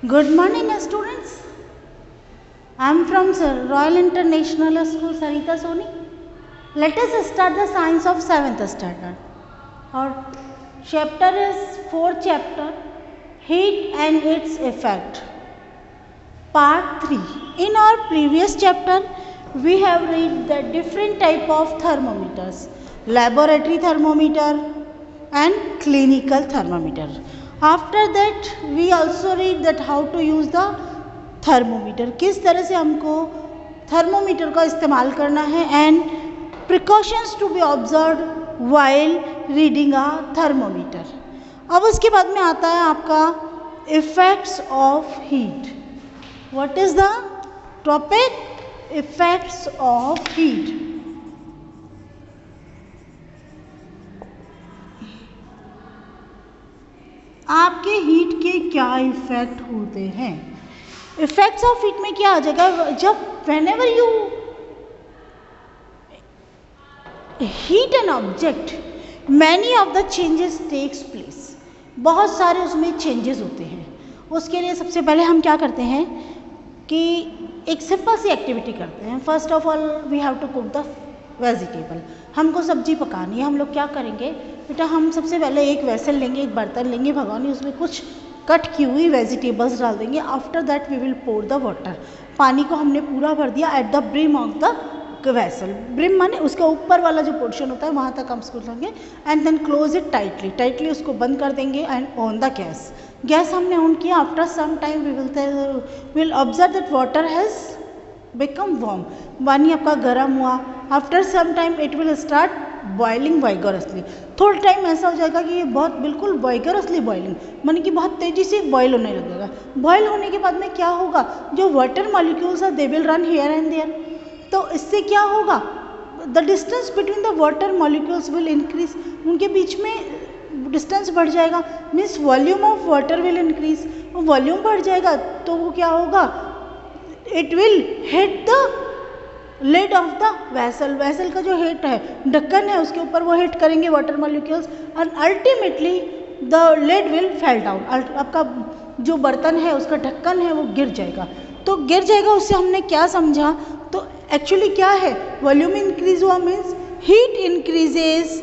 Good morning, students. I am from Royal International School, Sarita Soni. Let us start the science of 7th standard. Our chapter is 4th chapter, Heat and its effect. Part 3. In our previous chapter, we have read the different type of thermometers, laboratory thermometer and clinical thermometer. After that, we also read that how to use the thermometer, किस तरह से हमको thermometer का इस्तेमाल करना है and precautions to be observe while reading a thermometer. अब उसके बाद में आता है आपका effects of heat. What is the topic? Effects of heat. आपके हीट के क्या इफेक्ट होते हैं? इफेक्ट्स ऑफ हीट में क्या आ जाएगा? जब whenever you heat an object, many of the changes takes place. बहुत सारे उसमें चेंजेस होते हैं. उसके लिए सबसे पहले हम क्या करते हैं कि एक सिंपल सी एक्टिविटी करते हैं. First of all we have to cook the vegetable. हमको सब्जी पकानी है. हम लोग क्या करेंगे बेटा, हम सबसे पहले एक वेसल लेंगे, एक बर्तन लेंगे भगोनी, उसमें कुछ कट की हुई वेजिटेबल्स डाल देंगे. After that we will pour the water. पानी को हमने पूरा भर दिया at the brim of the vessel. Brim माने उसका ऊपर वाला जो पोर्शन होता है वहाँ तक हम उसको लेंगे and then close it tightly उसको बंद कर देंगे and on the gas. Gas हमने ऑन किया. After some time we will observe that water has become warm. पानी आपका गर्म हुआ. After some time it will start boiling vigorously. थोड़ा टाइम ऐसा हो जाएगा कि ये बहुत बिल्कुल वाइगरसली बॉइलिंग माने कि बहुत तेज़ी से बॉयल होने लगेगा. बॉयल होने के बाद में क्या होगा, जो water molecules are they will run here and there. तो इससे क्या होगा, the distance between the water molecules will increase. उनके बीच में डिस्टेंस बढ़ जाएगा. Means volume of water will increase. Volume बढ़ जाएगा तो वो क्या होगा, it will hit the lid of the vessel. Vessel का जो हेड है, ढक्कन है, उसके ऊपर वो हिट करेंगे water molecules and ultimately the lid will fell down. आपका जो बर्तन है उसका ढक्कन है वो गिर जाएगा. तो गिर जाएगा, उससे हमने क्या समझा, तो एक्चुअली क्या है, वॉल्यूम इंक्रीज हुआ मीन्स हीट इंक्रीजेज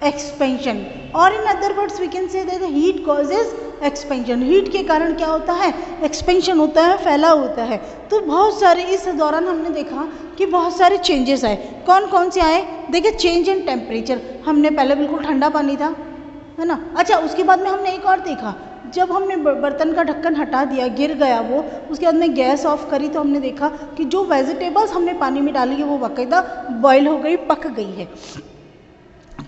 एक्सपेंशन. और in other words we can say that heat causes expansion. Heat के कारण क्या होता है, एक्सपेंशन होता है, फैला होता है. तो बहुत सारे इस दौरान हमने देखा कि बहुत सारे चेंजेस आए. कौन कौन से आए? देखिए, चेंज इन टेम्परेचर. हमने पहले बिल्कुल ठंडा पानी था, है ना. अच्छा, उसके बाद में हमने एक और देखा, जब हमने बर्तन का ढक्कन हटा दिया, गिर गया वो, उसके बाद में गैस ऑफ करी तो हमने देखा कि जो वेजिटेबल्स हमने पानी में डाली है वो बाकायदा बॉयल हो गई, पक गई है.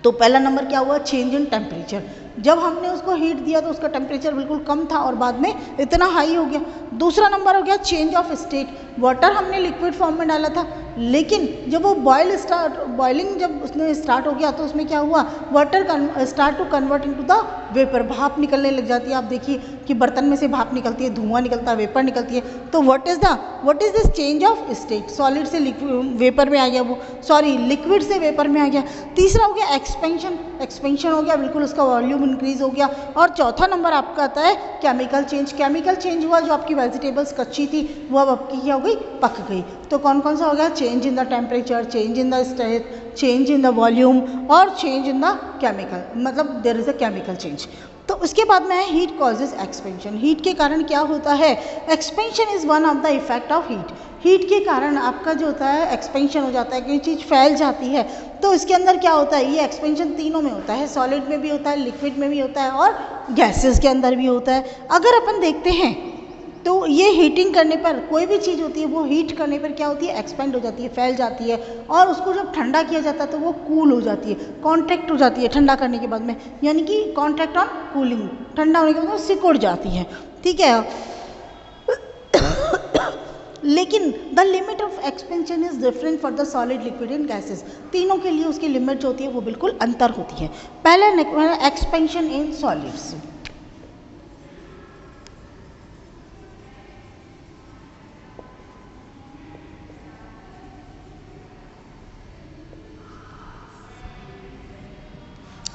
तो पहला नंबर क्या हुआ, चेंज इन टेम्परेचर. जब हमने उसको हीट दिया तो उसका टेम्परेचर बिल्कुल कम था और बाद में इतना हाई हो गया. दूसरा नंबर हो गया चेंज ऑफ स्टेट. वाटर हमने लिक्विड फॉर्म में डाला था, लेकिन जब वो बॉइलिंग जब उसने स्टार्ट हो गया तो उसमें क्या हुआ, water start to convert into the vapour. भाप निकलने लग जाती है. आप देखिए कि बर्तन में से भाप निकलती है, धुआं निकलता है, वेपर निकलती है. तो what is this change of state. Solid से वेपर में आ गया वो, सॉरी लिक्विड से वेपर में आ गया. तीसरा हो गया एक्सपेंशन हो गया, बिल्कुल उसका वॉल्यूम इंक्रीज हो गया. और चौथा नंबर आपका आता है केमिकल चेंज हुआ. जो आपकी वेजिटेबल्स कच्ची थी वो अब आपकी क्या हो गई, पक गई. तो कौन कौन सा हो गया, change in the temperature, change in the state, change in the volume और चेंज इन द केमिकल. मतलब there is a chemical change. तो उसके बाद में है हीट कॉजेज एक्सपेंशन. हीट के कारण क्या होता है, expansion is one of the effect of heat. Heat के कारण आपका जो होता है एक्सपेंशन हो जाता है, कोई चीज़ फैल जाती है. तो इसके अंदर क्या होता है, ये एक्सपेंशन तीनों में होता है, सॉलिड में भी होता है, लिक्विड में भी होता है और गैसेस के अंदर भी होता है. अगर अपन देखते हैं तो ये हीटिंग करने पर कोई भी चीज़ होती है वो हीट करने पर क्या होती है, एक्सपेंड हो जाती है, फैल जाती है. और उसको जब ठंडा किया जाता है तो वो कूल हो जाती है, कॉन्ट्रैक्ट हो जाती है ठंडा करने के बाद में, यानी कि कॉन्ट्रैक्ट ऑन कूलिंग. ठंडा होने के बाद वो सिकुड़ जाती है. ठीक है. लेकिन the limit of expansion is different for the solid, liquid and gases. तीनों के लिए उसकी लिमिट जो होती है वो बिल्कुल अंतर होती है. पहले expansion in solids.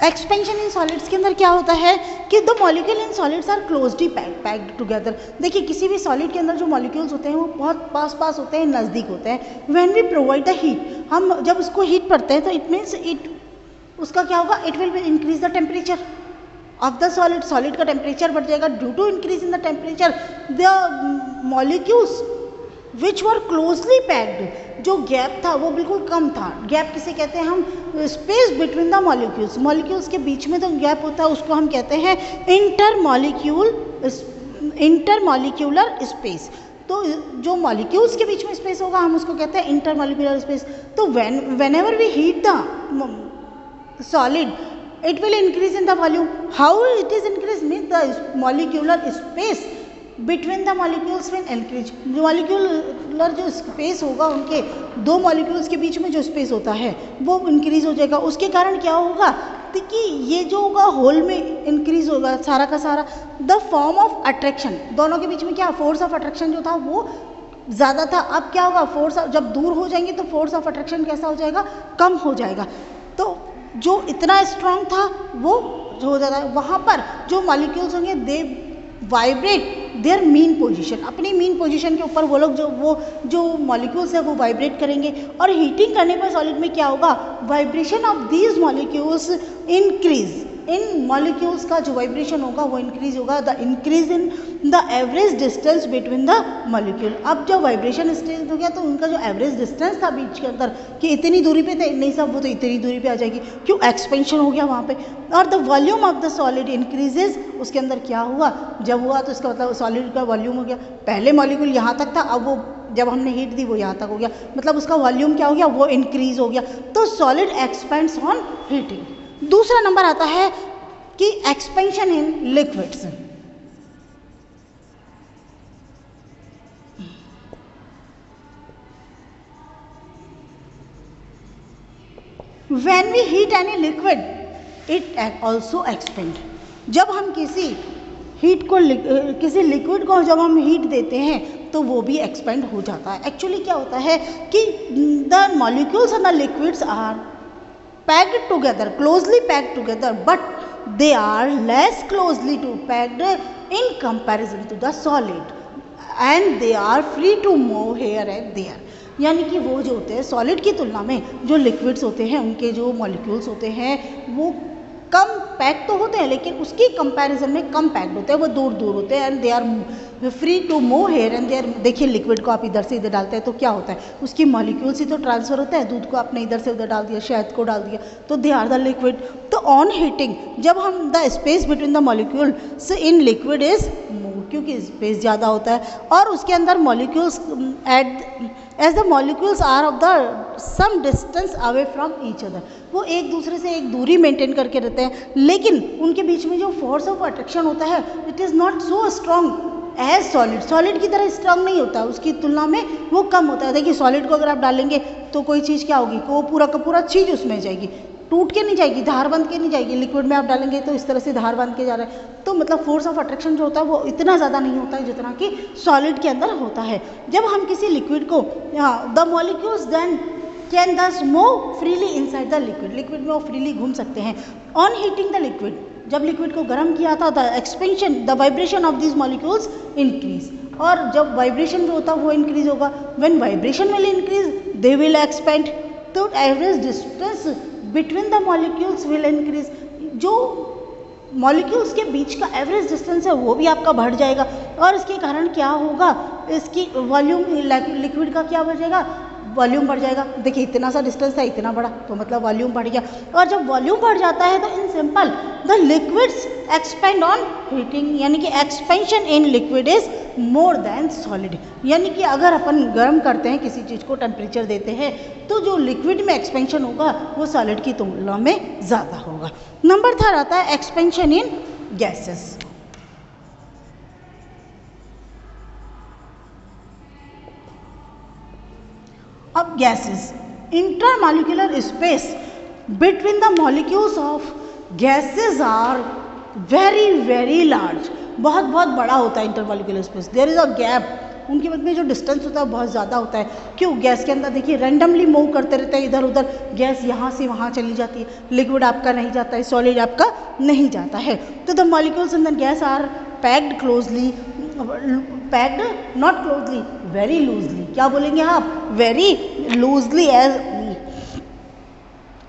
Expansion in solids के अंदर क्या होता है कि the molecule in solids are closely packed together. देखिए किसी भी सॉलिड के अंदर जो मॉलिक्यूल्स होते हैं वो बहुत पास होते हैं, नज़दीक होते हैं। When we provide the heat, हम जब उसको हीट करते हैं तो इट मीन्स उसका क्या होगा, it will increase the temperature of the solid. Solid का टेम्परेचर बढ़ जाएगा। Due to increase in the temperature the molecules which were closely packed, जो गैप था वो बिल्कुल कम था। गैप किसे कहते हैं हम, space between the molecules, molecules के बीच में तो गैप होता है उसको हम कहते हैं इंटरमॉलिक्यूलर स्पेस। तो जो मॉलिक्यूल्स के बीच में स्पेस होगा हम उसको कहते हैं इंटरमॉलिक्यूलर स्पेस। तो whenever we heat the solid, it will increase in the volume. How it is increased means the molecular space between the molecules will increase. जो मॉलिक्यूलर जो स्पेस होगा, उनके दो मॉलिक्यूल्स के बीच में जो स्पेस होता है वो इंक्रीज हो जाएगा। उसके कारण क्या होगा कि ये जो होगा होल में इंक्रीज होगा सारा का सारा। द फॉर्म ऑफ अट्रैक्शन, दोनों के बीच में क्या, फोर्स ऑफ अट्रैक्शन जो था वो ज़्यादा था। अब क्या होगा, फोर्स जब दूर हो जाएंगे तो फोर्स ऑफ अट्रैक्शन कैसा हो जाएगा, कम हो जाएगा। तो जो इतना स्ट्रांग था वो हो जाता है। वहाँ पर जो मॉलिक्यूल्स होंगे दे वाइब्रेट देयर मीन पोजीशन, अपनी मीन पोजीशन के ऊपर वो लोग जो मॉलिक्यूल्स है वो वाइब्रेट करेंगे। और हीटिंग करने पर सॉलिड में क्या होगा, vibration of these molecules increase. In molecules का जो वाइब्रेशन होगा वो इंक्रीज होगा। The increase in the average distance between the molecule. अब जब वाइब्रेशन स्टेज हो गया तो उनका जो एवरेज डिस्टेंस था बीच के अंदर कि इतनी दूरी पे थे, नहीं सब वो तो इतनी दूरी पे आ जाएगी, क्यों, एक्सपेंशन हो गया वहाँ पे। और the volume of the solid increases, उसके अंदर क्या हुआ, जब हुआ तो इसका मतलब सॉलिड का वॉल्यूम हो गया। पहले मॉलिक्यूल यहाँ तक था, अब वो जब हमने हीट दी वो यहाँ तक हो गया, मतलब उसका वॉल्यूम क्या हो गया, वो इंक्रीज हो गया। तो सॉलिड एक्सपेंड्स ऑन हीटिंग। दूसरा नंबर आता है कि expansion in liquids. When we heat any liquid, it also expand। जब हम किसी लिक्विड को जब हम हीट देते हैं तो वो भी एक्सपेंड हो जाता है। एक्चुअली क्या होता है कि the molecules and the liquids are packed together, closely packed together, but they are less closely packed in comparison to the solid, and they are free to move here and there। यानी कि वो जो होते हैं solid की तुलना में जो लिक्विड्स होते हैं उनके जो मॉलिक्यूल्स होते हैं वो कम पैक तो होते हैं, लेकिन उसकी कंपैरिजन में कम पैक्ड होते हैं, वो दूर दूर होते हैं। And they are free to move here and there. देखिए लिक्विड को आप इधर से इधर डालते हैं तो क्या होता है, उसकी मॉलिक्यूल्स ही तो ट्रांसफर होता है। दूध को आपने इधर से उधर डाल दिया, शहद को डाल दिया, तो दे आर द लिक्विड। तो ऑन हीटिंग जब हम the space between the molecule in liquid is move, क्योंकि स्पेस ज़्यादा होता है और उसके अंदर molecules as the molecules are of the same distance away from each other, वो एक दूसरे से एक दूरी मेंटेन करके रहते हैं, लेकिन उनके बीच में जो फोर्स ऑफ अट्रैक्शन होता है it is not so strong as solid. Solid की तरह स्ट्रांग नहीं होता, उसकी तुलना में वो कम होता है। देखिए सॉलिड को अगर आप डालेंगे तो कोई चीज़ क्या होगी, वो पूरा का पूरा चीज़ उसमें जाएगी, टूट के नहीं जाएगी, धार बंध के नहीं जाएगी। लिक्विड में आप डालेंगे तो इस तरह से धार बंध के जा रहा है, तो मतलब फोर्स ऑफ अट्रैक्शन जो होता है वो इतना ज़्यादा नहीं होता है जितना कि सॉलिड के अंदर होता है। जब हम किसी लिक्विड को the molecules then can thus move freely inside the liquid, liquid में वो फ्रीली घूम सकते हैं। ऑन हीटिंग द लिक्विड, जब लिक्विड को गर्म किया था the expansion the vibration of this molecules increase, और जब वाइब्रेशन जो होता है वो इंक्रीज होगा। When vibration will increase they will expand, तो average distance between the molecules will increase. जो मॉलिक्यूल्स के बीच का एवरेज डिस्टेंस है वो भी आपका बढ़ जाएगा, और इसके कारण क्या होगा, इसकी वॉल्यूम लिक्विड का क्या बढ़ जाएगा, वॉल्यूम बढ़ जाएगा। देखिए इतना सा डिस्टेंस था, इतना बड़ा, तो मतलब वॉल्यूम बढ़ गया। और जब वॉल्यूम बढ़ जाता है तो in simple the liquids expand on heating, यानी कि expansion in liquid is more than solid. यानी कि अगर अपन गर्म करते हैं किसी चीज़ को, टेम्परेचर देते हैं, तो जो लिक्विड में एक्सपेंशन होगा वो सॉलिड की तुलना में ज़्यादा होगा। नंबर 3 आता है एक्सपेंशन इन गैसेस। अब gases, intermolecular space between the molecules of gases are very very large, बहुत बहुत बड़ा होता है intermolecular space. There is a gap उनके बीच में जो डिस्टेंस होता है बहुत ज़्यादा होता है। क्यों? गैस के अंदर देखिए रैंडमली मूव करते रहते हैं इधर उधर, गैस यहाँ से वहाँ चली जाती है, लिक्विड आपका नहीं जाता है, सॉलिड आपका नहीं जाता है। तो the molecules in the gas are packed closely, packed not closely, very loosely. क्या बोलेंगे आप? Very loosely, as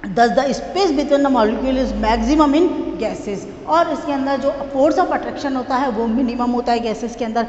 thus the space between the molecule is maximum in gases। और इसके अंदर जो फोर्स ऑफ अट्रैक्शन होता है वो मिनिमम होता है गैसेस के अंदर।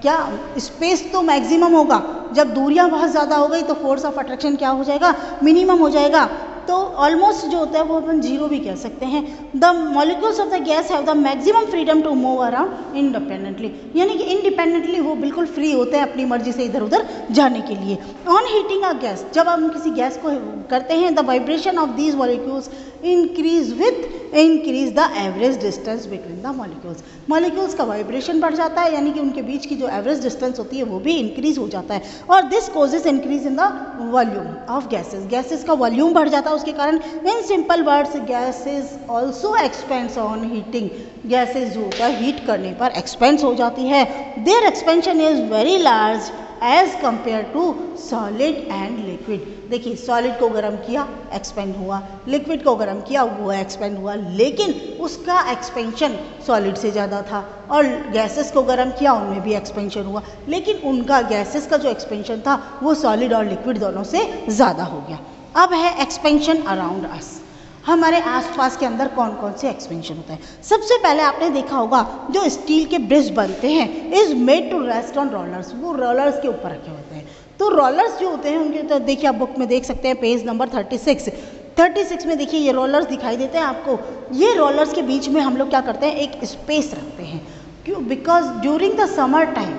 क्या? स्पेस तो मैक्सिमम होगा, जब दूरियां बहुत ज़्यादा हो गई तो फोर्स ऑफ अट्रैक्शन क्या हो जाएगा? मिनिमम हो जाएगा। तो ऑलमोस्ट जो होता है वो अपन जीरो भी कह सकते हैं। The molecules of the gas have the maximum freedom to move around independently, यानी कि इंडिपेंडेंटली वो बिल्कुल फ्री होते हैं अपनी मर्जी से इधर उधर जाने के लिए। ऑन हीटिंग अ गैस, जब हम किसी गैस को करते हैं, the vibration of these molecules increase the average distance between the molecules. Molecules का वाइब्रेशन बढ़ जाता है, यानी कि उनके बीच की जो एवरेज डिस्टेंस होती है वो भी इंक्रीज हो जाता है। और this causes increase in the volume of gases, gases का वॉल्यूम बढ़ जाता है उसके कारण। In simple words gases also expends on heating, gases जो होता है हीट करने पर एक्सपेंड्स हो जाती है। Their expansion is very large as compare to solid and liquid. देखिए सॉलिड को गर्म किया एक्सपेंड हुआ, लिक्विड को गर्म किया वो एक्सपेंड हुआ, लेकिन उसका एक्सपेंशन सॉलिड से ज़्यादा था। और गैसेस को गर्म किया उनमें भी एक्सपेंशन हुआ, लेकिन उनका गैसेस का जो एक्सपेंशन था वो सॉलिड और लिक्विड दोनों से ज़्यादा हो गया। अब है एक्सपेंशन अराउंड अस, हमारे आसपास के अंदर कौन कौन से एक्सपेंशन होता है। सबसे पहले आपने देखा होगा जो स्टील के ब्रिज बनते हैं is made to rest on rollers, वो रोलर्स के ऊपर रखे होते हैं। तो रोलर्स जो होते हैं उनके तो देखिए आप बुक में देख सकते हैं पेज नंबर 36 में देखिए ये रोलर्स दिखाई देते हैं आपको। ये रोलर्स के बीच में हम लोग क्या करते हैं, एक स्पेस रखते हैं। क्यों? Because during the summer time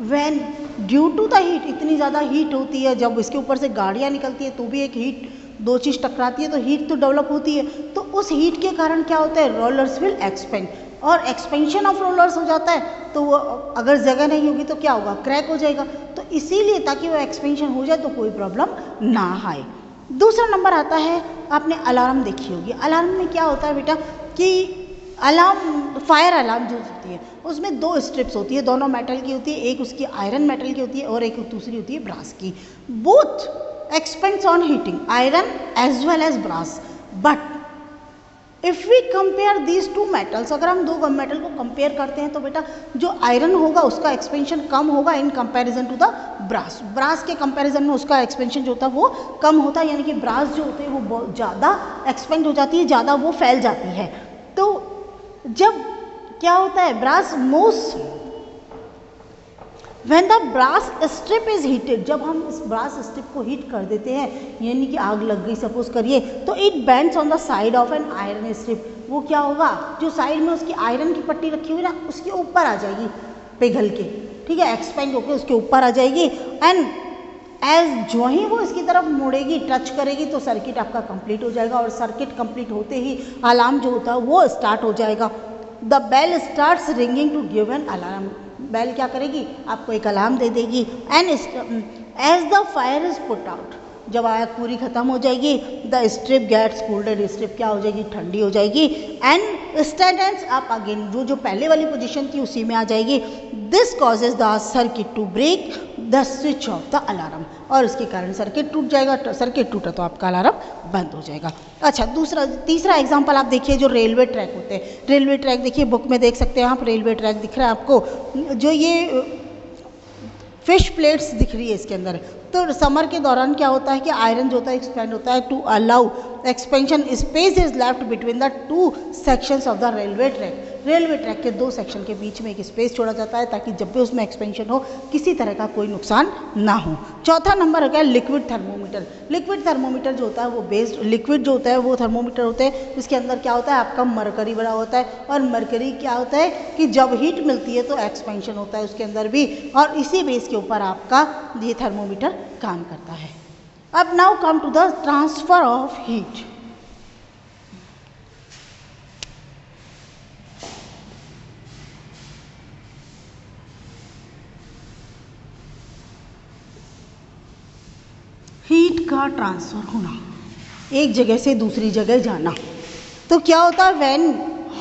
when due to the heat, इतनी ज़्यादा हीट होती है, जब इसके ऊपर से गाड़ियाँ निकलती है तो भी एक हीट, दो चीज़ टकराती है तो हीट तो डेवलप होती है। तो उस हीट के कारण क्या होता है, रोलर्स विल एक्सपेंड, और एक्सपेंशन ऑफ रोलर्स हो जाता है तो वो अगर जगह नहीं होगी तो क्या होगा, क्रैक हो जाएगा। तो इसीलिए ताकि वो एक्सपेंशन हो जाए तो कोई प्रॉब्लम ना आए। दूसरा नंबर आता है, आपने अलार्म देखी होगी। अलार्म में क्या होता है बेटा कि अलार्म, फायर अलार्म जो होती है उसमें दो स्ट्रिप्स होती है, दोनों मेटल की होती है, एक उसकी आयरन मेटल की होती है और एक दूसरी होती है ब्रास की। Both expands on heating, iron as well as brass. But if we compare these two metals, अगर हम दो मेटल को कंपेयर करते हैं तो बेटा जो आयरन होगा उसका एक्सपेंशन कम होगा in comparison to the brass. Brass के कंपैरिजन में उसका एक्सपेंशन जो होता है वो कम होता है, यानी कि ब्रास जो होती है वो बहुत ज़्यादा एक्सपेंड हो जाती है, ज़्यादा वो फैल जाती है। तो जब क्या होता है, brass moves when the brass strip is heated, जब हम इस ब्रास स्ट्रिप को हीट कर देते हैं, यानी कि आग लग गई सपोज करिए, तो it bends on the side of an iron strip. वो क्या होगा, जो साइड में उसकी आयरन की पट्टी रखी हुई ना उसके ऊपर आ जाएगी पिघल के, ठीक है, एक्सपेंड होकर उसके ऊपर आ जाएगी। एंड एज जो ही वो इसकी तरफ मुड़ेगी, टच करेगी तो सर्किट आपका कंप्लीट हो जाएगा, और सर्किट कंप्लीट होते ही अलार्म जो होता है वो स्टार्ट हो जाएगा। The bell starts ringing to give an alarm, bell क्या करेगी, आपको एक अलार्म दे देगी। And as the fire is put out, जब आग पूरी खत्म हो जाएगी, the strip gets cooled, strip क्या हो जाएगी, ठंडी हो जाएगी। एंड स्टैंड्स अप अगेन, जो पहले वाली पोजीशन थी उसी में आ जाएगी। This causes the circuit to break the switch off the alarm, और इसके कारण सर्किट टूट जाएगा। सर्किट टूटा तो आपका अलार्म बंद हो जाएगा। अच्छा, तीसरा एग्जांपल आप देखिए, जो रेलवे ट्रैक होते हैं। रेलवे ट्रैक देखिए बुक में देख सकते हैं आप, रेलवे ट्रैक दिख रहा है आपको, जो ये फिश प्लेट्स दिख रही है इसके अंदर। तो समर के दौरान क्या होता है कि आयरन जो होता है एक्सपेंड होता है to allow expansion, space is left between the two sections of the railway track. Railway track के दो सेक्शन के बीच में एक स्पेस छोड़ा जाता है ताकि जब भी उसमें एक्सपेंशन हो किसी तरह का कोई नुकसान ना हो। चौथा नंबर हो गया लिक्विड थर्मोमीटर। लिक्विड थर्मोमीटर जो होता है वो बेस्ड, लिक्विड जो होता है वो थर्मोमीटर होते हैं, इसके अंदर क्या होता है आपका मरकरी भरा होता है, और मरकरी क्या होता है कि जब हीट मिलती है तो एक्सपेंशन होता है उसके अंदर भी, और इसी बेस के ऊपर आपका ये थर्मोमीटर काम करता है। अब now come to the transfer of heat. Heat का ट्रांसफ़र होना, एक जगह से दूसरी जगह जाना। तो क्या होता है, व्हेन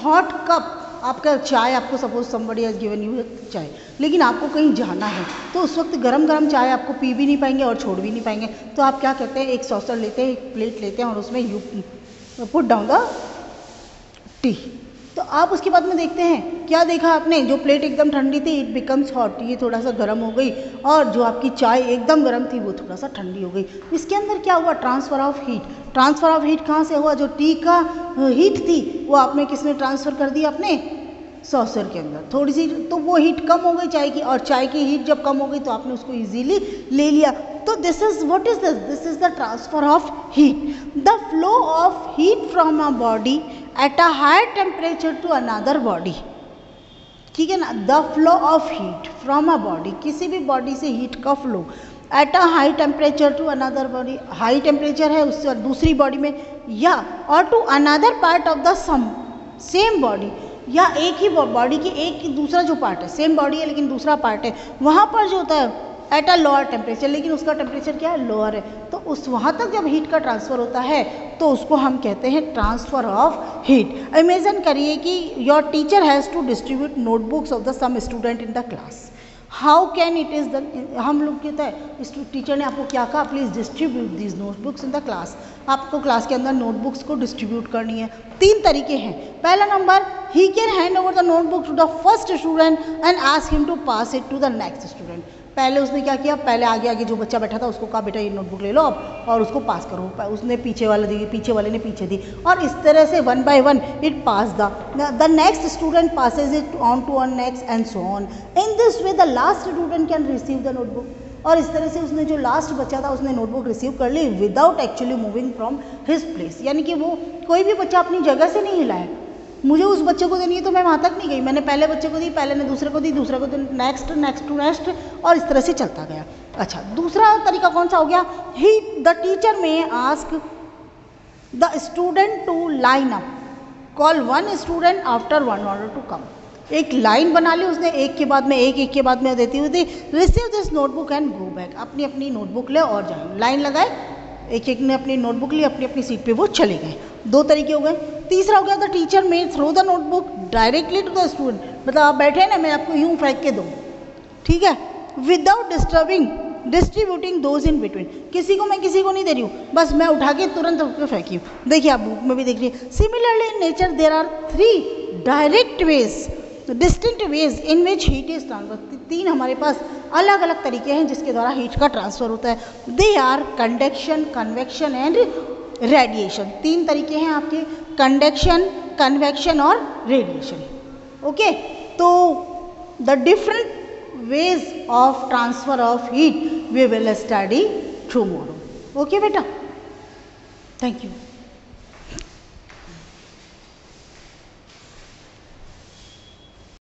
हॉट कप आपका चाय, आपको suppose somebody has given you चाय, लेकिन आपको कहीं जाना है तो उस वक्त गरम गरम चाय आपको पी भी नहीं पाएंगे और छोड़ भी नहीं पाएंगे, तो आप क्या करते हैं, एक सॉसर लेते हैं, एक प्लेट लेते हैं और उसमें you put down the T. तो आप उसके बाद में देखते हैं क्या देखा आपने, जो प्लेट एकदम ठंडी थी इट बिकम्स हॉट, ये थोड़ा सा गर्म हो गई, और जो आपकी चाय एकदम गर्म थी वो थोड़ा सा ठंडी हो गई। इसके अंदर क्या हुआ, transfer of heat. Transfer of heat कहाँ से हुआ, जो टी का हीट थी वो आपने किसने ट्रांसफ़र कर दी, अपने सॉसर के अंदर थोड़ी सी, तो वो हीट कम हो गई चाय की, और चाय की हीट जब कम हो गई तो आपने उसको इजीली ले लिया। तो this is what is this is the transfer of heat, the flow of heat from a body at a higher temperature to another body, ठीक है ना। The flow of heat from a body, किसी भी body से heat का flow at a high temperature to another body, high temperature है उससे दूसरी बॉडी में, या और to another part of the same body, या एक ही बॉडी की एक दूसरा जो पार्ट है, सेम बॉडी है लेकिन दूसरा पार्ट है, वहाँ पर जो होता है एट अ लोअर टेम्परेचर, लेकिन उसका टेम्परेचर क्या है, लोअर है, तो उस वहाँ तक जब हीट का ट्रांसफ़र होता है तो उसको हम कहते हैं ट्रांसफ़र ऑफ हीट। इमेजिन करिए कि your teacher has to distribute notebooks of the some student in the class, how can it is the, हम लोग कहते हैं टीचर ने आपको क्या कहा, please distribute these notebooks in the class, आपको क्लास के अंदर नोटबुक्स को डिस्ट्रीब्यूट करनी है। 3 तरीके हैं। पहला number, he can hand over the notebook to the first student and ask him to pass it to the next student. पहले उसने क्या किया, पहले आगे आगे जो बच्चा बैठा था उसको कहा बेटा ये नोटबुक ले लो अब और उसको पास करो, उसने पीछे वाले दी, पीछे वाले ने पीछे दी, और इस तरह से 1 by 1 it pass the next student passes it on to on next and so on. In this way the last student can receive the notebook, और इस तरह से उसने जो लास्ट बच्चा था उसने नोटबुक रिसीव कर ली without actually moving from his place, यानी कि वो कोई भी बच्चा अपनी जगह से नहीं हिला है, मुझे उस बच्चे को देनी है तो मैं वहाँ तक नहीं गई, मैंने पहले बच्चे को दी, पहले ने दूसरे को दी, दूसरे को दी, नेक्स्ट नेक्स्ट टू नेक्स्ट, और इस तरह से चलता गया। अच्छा, दूसरा तरीका कौन सा हो गया, he the teacher may ask the student to line up, call one student after one order to come, एक लाइन बना ली उसने, एक के बाद में एक के बाद में देती हुई थी, receive this notebook and go back, अपनी अपनी नोटबुक ले और जाए, लाइन लगाए, एक एक ने अपनी नोटबुक ली, अपनी अपनी सीट पे वो चले गए। 2 तरीके हो गए। तीसरा हो गया, the teacher may throw the notebook directly to the student, मतलब आप बैठे ना, मैं आपको यूं फेंक के दूँ, ठीक है, without disturbing distributing those in between, किसी को मैं किसी को नहीं दे रही हूँ, बस मैं उठा के तुरंत उसको फेंकी हूँ। देखिए आप बुक में भी देख लीजिए। Similarly in nature there are 3 direct ways, distinct ways in which heat is transfer, 3 हमारे पास अलग अलग तरीके हैं जिसके द्वारा हीट का ट्रांसफर होता है। They are conduction, convection and radiation. 3 तरीके हैं आपके, कंडक्शन, कन्वेक्शन और रेडिएशन। ओके, तो the different ways of transfer of heat we will study tomorrow. Okay beta, thank you.